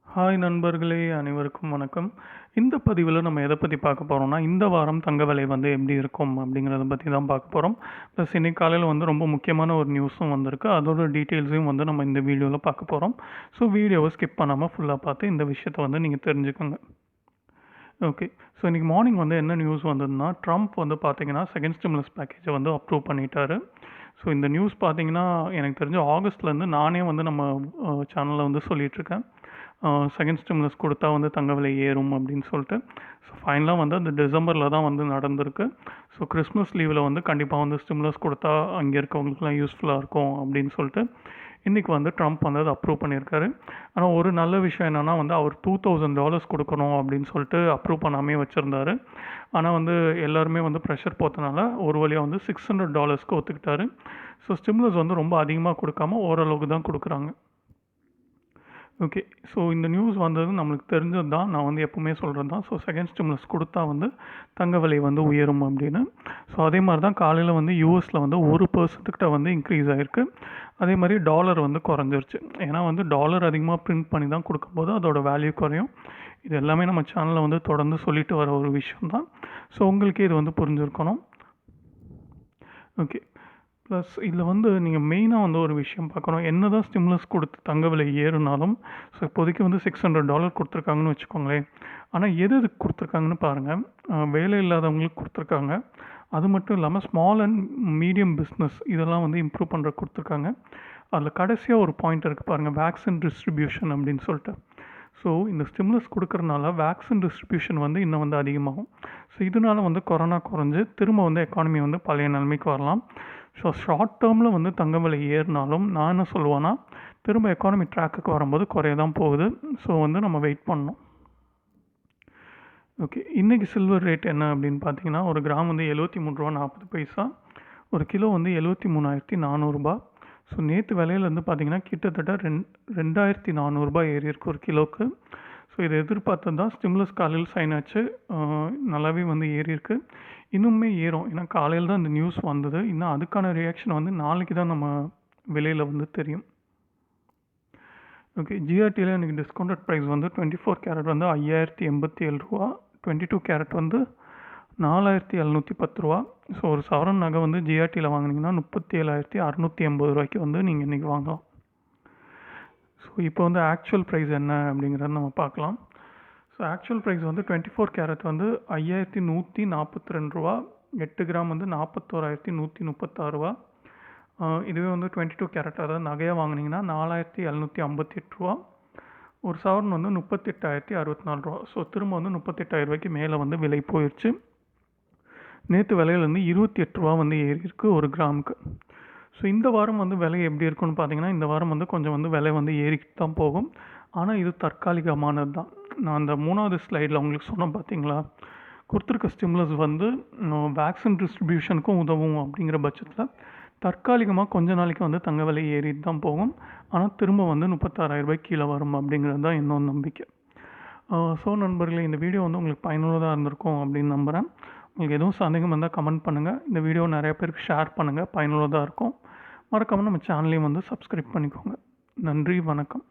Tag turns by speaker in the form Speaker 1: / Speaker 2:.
Speaker 1: Hi நண்பர்களே, அனைவருக்கும் வணக்கம். இந்த பதிவில நம்ம எத பத்தி பார்க்க போறோம்னா, இந்த வாரம் தங்க விலை வந்து எப்படி இருக்கும் அப்படிங்கிறத பத்தி தான் பார்க்க போறோம். ப்ளஸ் இன்னைக்கு காலையில வந்து ரொம்ப முக்கியமான ஒரு நியூஸும் வந்திருக்கு. அதோட டீட்டெயில்ஸையும் வந்து நம்ம இந்த வீடியோல பார்க்க போறோம். ஸோ வீடியோவ ஸ்கிப் பண்ணாம ஃபுல்லா பார்த்து இந்த விஷயத்த வந்து நீங்க தெரிஞ்சுக்கோங்க. ஓகே. ஸோ இன்னைக்கு மார்னிங் வந்து என்ன நியூஸ் வந்ததுன்னா, ட்ரம்ப் வந்து பார்த்தீங்கன்னா, செகண்ட் ஸ்டிமுலஸ் பேக்கேஜ வந்து அப்ரூவ் பண்ணிட்டாரு. ஸோ இந்த நியூஸ் பார்த்தீங்கன்னா, எனக்கு தெரிஞ்சு ஆகஸ்ட்லேருந்து நானே வந்து நம்ம சேனல்ல வந்து சொல்லிட்டுருக்கேன். செகண்ட் ஸ்டிமுலஸ் கொடுத்தா வந்து தங்க விலை ஏறும் அப்படின்னு சொல்லிட்டு. ஸோ ஃபைனலாக வந்து அந்த டிசம்பரில் தான் வந்து நடந்திருக்கு. ஸோ கிறிஸ்மஸ் லீவில் வந்து கண்டிப்பாக வந்து ஸ்டிமுலஸ் கொடுத்தா அங்கே இருக்கவங்களுக்குலாம் யூஸ்ஃபுல்லாக இருக்கும் அப்படின்னு சொல்லிட்டு இன்றைக்கி வந்து ட்ரம்ப் வந்து அதை அப்ரூவ் பண்ணியிருக்காரு. ஆனால் ஒரு நல்ல விஷயம் என்னென்னா வந்து அவர் $2,000 கொடுக்கணும் அப்படின்னு சொல்லிட்டு அப்ரூவ் பண்ணாமே வச்சுருந்தாரு. ஆனால் வந்து எல்லாருமே வந்து ப்ரெஷர் போத்தனால ஒரு வழியாக வந்து $600க்கு ஒத்துக்கிட்டாரு. ஸோ ஸ்டிமுலஸ் வந்து ரொம்ப அதிகமாக கொடுக்காம ஓரளவுக்கு தான் கொடுக்குறாங்க. ஓகே. ஸோ இந்த நியூஸ் வந்தது நம்மளுக்கு தெரிஞ்சது தான். நான் வந்து எப்பவுமே சொல்கிறது தான். ஸோ செகண்ட் ஸ்டிமுலஸ் கொடுத்தா வந்து தங்க விலை வந்து உயரும் அப்படின்னு. ஸோ அதே மாதிரி தான் காலையில் வந்து யூஎஸில் வந்து 1% வந்து இன்க்ரீஸ் ஆகிருக்கு. அதே மாதிரி டாலர் வந்து குறைஞ்சிருச்சு. ஏன்னா வந்து டாலர் அதிகமாக பிரிண்ட் பண்ணி தான் கொடுக்கும்போது அதோட வேல்யூ குறையும். இது எல்லாமே நம்ம சேனலில் வந்து தொடர்ந்து சொல்லிட்டு வர ஒரு விஷயம் தான். ஸோ உங்களுக்கே இது வந்து புரிஞ்சிருக்கணும். ஓகே. ப்ளஸ் இதில் வந்து நீங்கள் மெயினாக வந்து ஒரு விஷயம் பார்க்கணும். என்ன தான் ஸ்டிமுலஸ் கொடுத்து தங்க விலை ஏறுனாலும், ஸோ இப்போதைக்கு வந்து $600 கொடுத்துருக்காங்கன்னு வச்சுக்கோங்களேன். ஆனால் எது எதுக்கு கொடுத்துருக்காங்கன்னு பாருங்கள். வேலை இல்லாதவங்களுக்கு கொடுத்துருக்காங்க. அது மட்டும் இல்லாமல் ஸ்மால் அண்ட் மீடியம் பிஸ்னஸ் இதெல்லாம் வந்து இம்ப்ரூவ் பண்ணுற கொடுத்துருக்காங்க. அதில் கடைசியாக ஒரு பாயிண்ட் இருக்குது பாருங்கள், வேக்சின் டிஸ்ட்ரிபியூஷன் அப்படின்னு சொல்லிட்டு. ஸோ இந்த ஸ்டிமுலஸ் கொடுக்கறனால வேக்சின் டிஸ்ட்ரிபியூஷன் வந்து இன்னும் வந்து அதிகமாகும். ஸோ இதனால வந்து கொரோனா குறைஞ்சு திரும்ப வந்து எக்கானமி வந்து பழைய நிலைமைக்கு வரலாம். ஸோ ஷார்ட் டேர்மில் வந்து தங்க விலை ஏறினாலும் நான் என்ன சொல்லுவேன்னா, திரும்ப எக்கானமி ட்ராக்குக்கு வரும்போது குறைய தான் போகுது. ஸோ வந்து நம்ம வெயிட் பண்ணணும். ஓகே. இன்றைக்கி சில்வர் ரேட் என்ன அப்படின்னு பார்த்தீங்கன்னா, ஒரு கிராம் வந்து $73.40. ஒரு கிலோ வந்து $73,400. ஸோ நேற்று விலையிலேருந்து பார்த்தீங்கன்னா கிட்டத்தட்ட $2,400 ஏறி இருக்கு ஒரு கிலோவுக்கு. ஸோ இதை எதிர்பார்த்தது தான். ஸ்டிமுலஸ் காலையில் சைன் ஆச்சு. நல்லாவே வந்து ஏறி இருக்கு. இன்னுமே ஏறும். ஏன்னா காலையில் தான் இந்த நியூஸ் வந்தது. இன்னும் அதுக்கான ரியாக்ஷன் வந்து நாளைக்கு தான் நம்ம விலையில் வந்து தெரியும். ஓகே. ஜிஆர்டியில் எனக்கு டிஸ்கவுண்டட் ப்ரைஸ் வந்து 24 கேரட் வந்து $5,087. 22 கேரட் வந்து $4,710. ஸோ ஒரு சவரன் நகை வந்து ஜிஆர்டியில் வாங்கினீங்கன்னா $37,680 வந்து நீங்கள் இன்றைக்கி வாங்கலாம். ஸோ இப்போ வந்து ஆக்சுவல் ப்ரைஸ் என்ன அப்படிங்கிறத நம்ம பார்க்கலாம். ஸோ ஆக்சுவல் ப்ரைஸ் வந்து 24 கேரட் வந்து $5,142. 8 கிராம் வந்து $41,136. இதுவே வந்து 22 கேரட் அதாவது நகையாக வாங்கினீங்கன்னா $4,758. ஒரு சவரன் வந்து $38,064. ஸோ திரும்ப வந்து $38,000 மேலே வந்து விலை போயிடுச்சு. நேற்று விலையிலேருந்து $28 வந்து ஏறி இருக்குது ஒரு கிராமுக்கு. ஸோ இந்த வாரம் வந்து விலை எப்படி இருக்குன்னு பார்த்தீங்கன்னா, இந்த வாரம் வந்து கொஞ்சம் வந்து விலை வந்து ஏறிக்கிட்டு தான் போகும். ஆனால் இது தற்காலிகமானது தான். நான் அந்த 3வது ஸ்லைடில் உங்களுக்கு சொன்னேன் பார்த்தீங்களா, கொடுத்துருக்க ஸ்டிமுலஸ் வந்து வேக்சின் டிஸ்ட்ரிபியூஷனுக்கும் உதவும் அப்படிங்கிற பட்சத்தில் தற்காலிகமாக கொஞ்ச நாளைக்கு வந்து தங்க விலை ஏறிட்டு தான் போகும். ஆனால் திரும்ப வந்து $36,000 கீழே வரும் அப்படிங்கிறது தான் என்னோட நம்பிக்கை. ஸோ நண்பர்களே, இந்த வீடியோ வந்து உங்களுக்கு பயனுள்ளதாக இருந்திருக்கும் அப்படின்னு நம்புகிறேன். உங்களுக்கு எதுவும் சந்தேகம் இருந்தால் கமெண்ட் பண்ணுங்கள். இந்த வீடியோ நிறைய பேருக்கு ஷேர் பண்ணுங்கள். பயனுள்ளதாக இருக்கும். மறக்காமல் நம்ம சேனலையும் வந்து சப்ஸ்கிரைப் பண்ணிக்கோங்க. நன்றி, வணக்கம்.